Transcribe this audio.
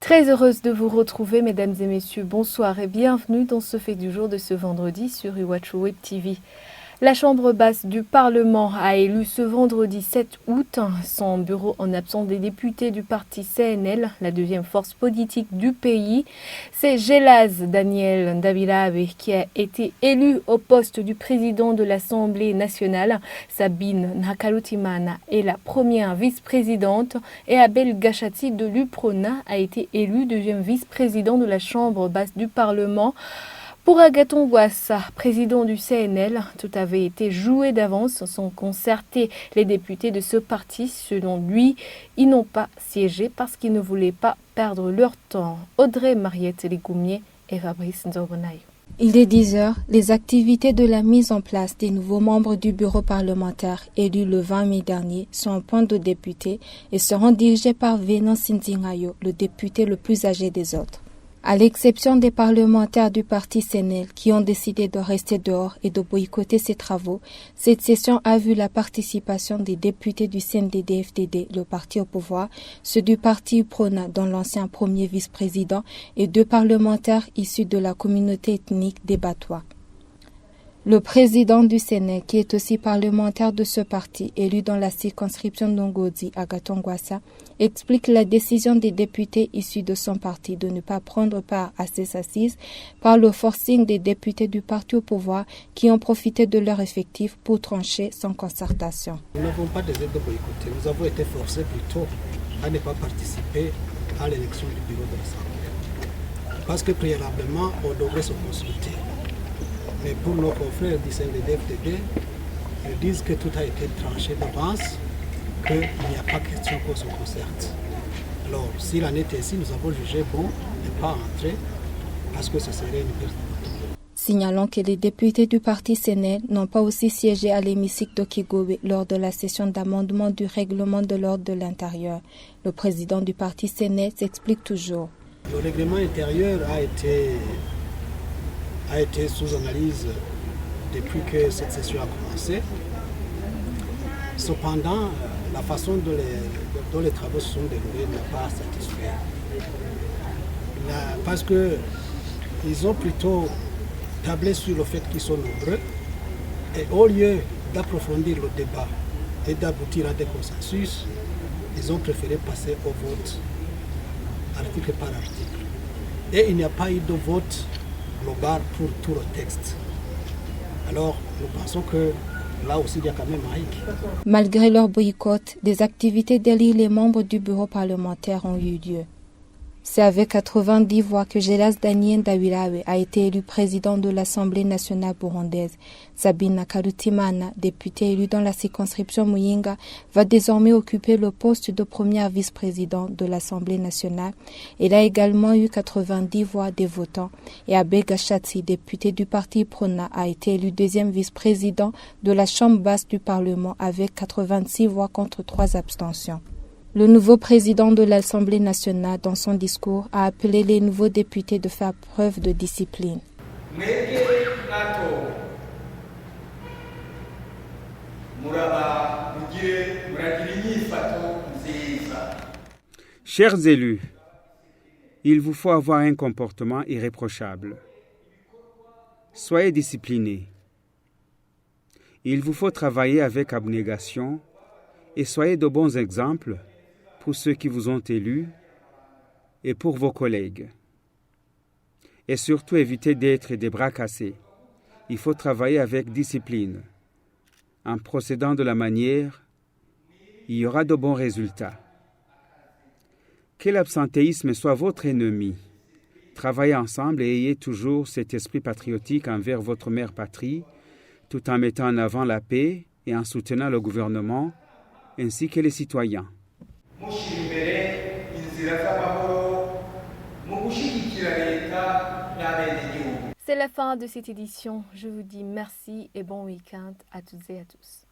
Très heureuse de vous retrouver, mesdames et messieurs. Bonsoir et bienvenue dans ce fait du jour de ce vendredi sur Iwachu Web TV. La Chambre basse du Parlement a élu ce vendredi 7 août son bureau en absence des députés du parti CNL, la deuxième force politique du pays. C'est Gelaz Daniel Ndabilabe qui a été élu au poste du président de l'Assemblée nationale. Sabine Ntakarutimana est la première vice-présidente et Abel Gachati de l'UPRONA a été élu deuxième vice-président de la Chambre basse du Parlement. Pour Agathon Rwasa, président du CNL, tout avait été joué d'avance sans concerter les députés de ce parti. Selon lui, ils n'ont pas siégé parce qu'ils ne voulaient pas perdre leur temps. Audrey Mariette Ligoumier et Fabrice Nzobonay. Il est 10 heures. Les activités de la mise en place des nouveaux membres du bureau parlementaire élus le 20 mai dernier sont en point de députés et seront dirigées par Venant Sinzingayo, le député le plus âgé des autres. À l'exception des parlementaires du parti CNL qui ont décidé de rester dehors et de boycotter ces travaux, cette session a vu la participation des députés du CNDD-FDD, le parti au pouvoir, ceux du parti UPRONA, dont l'ancien premier vice-président, et 2 parlementaires issus de la communauté ethnique des Batois. Le président du Sénat, qui est aussi parlementaire de ce parti, élu dans la circonscription d'Ongodi, Agathon Rwasa, explique la décision des députés issus de son parti de ne pas prendre part à ces assises par le forcing des députés du parti au pouvoir qui ont profité de leur effectif pour trancher sans concertation. Nous n'avons pas décidé de boycotter, nous avons été forcés plutôt à ne pas participer à l'élection du bureau de l'Assemblée. Parce que préalablement, on devrait se consulter. Mais pour nos confrères du CNDD-FDD, ils disent que tout a été tranché d'avance, qu'il n'y a pas question qu'on se concerte. Alors, s'il en est ainsi, nous avons jugé bon de ne pas entrer parce que ce serait une perte de temps. Signalons que les députés du parti CNL n'ont pas aussi siégé à l'hémicycle d'Okigobe lors de la session d'amendement du règlement de l'ordre de l'intérieur. Le président du parti CNL s'explique toujours. Le règlement intérieur a été sous analyse depuis que cette session a commencé. Cependant, la façon dont les travaux se sont déroulés n'a pas satisfait. Parce qu'ils ont plutôt tablé sur le fait qu'ils sont nombreux et au lieu d'approfondir le débat et d'aboutir à des consensus, ils ont préféré passer au vote article par article. Et il n'y a pas eu de vote global pour tout le texte. Alors, nous pensons que là aussi, il y a quand même un hic. Malgré leur boycott, des activités d'élire les membres du bureau parlementaire ont eu lieu. C'est avec 90 voix que Gelaz Daniel Ndabilabe a été élu président de l'Assemblée nationale burundaise. Sabine Ntakarutimana, députée élue dans la circonscription Muyinga, va désormais occuper le poste de première vice-président de l'Assemblée nationale. Elle a également eu 90 voix des votants. Et Abel Gachati, député du parti UPRONA, a été élu deuxième vice-président de la Chambre basse du Parlement avec 86 voix contre 3 abstentions. Le nouveau président de l'Assemblée nationale, dans son discours, a appelé les nouveaux députés de faire preuve de discipline. Chers élus, il vous faut avoir un comportement irréprochable. Soyez disciplinés. Il vous faut travailler avec abnégation et soyez de bons exemples pour ceux qui vous ont élus et pour vos collègues. Et surtout, évitez d'être des bras cassés. Il faut travailler avec discipline. En procédant de la manière, il y aura de bons résultats. Que l'absentéisme soit votre ennemi. Travaillez ensemble et ayez toujours cet esprit patriotique envers votre mère patrie, tout en mettant en avant la paix et en soutenant le gouvernement ainsi que les citoyens. C'est la fin de cette édition. Je vous dis merci et bon week-end à toutes et à tous.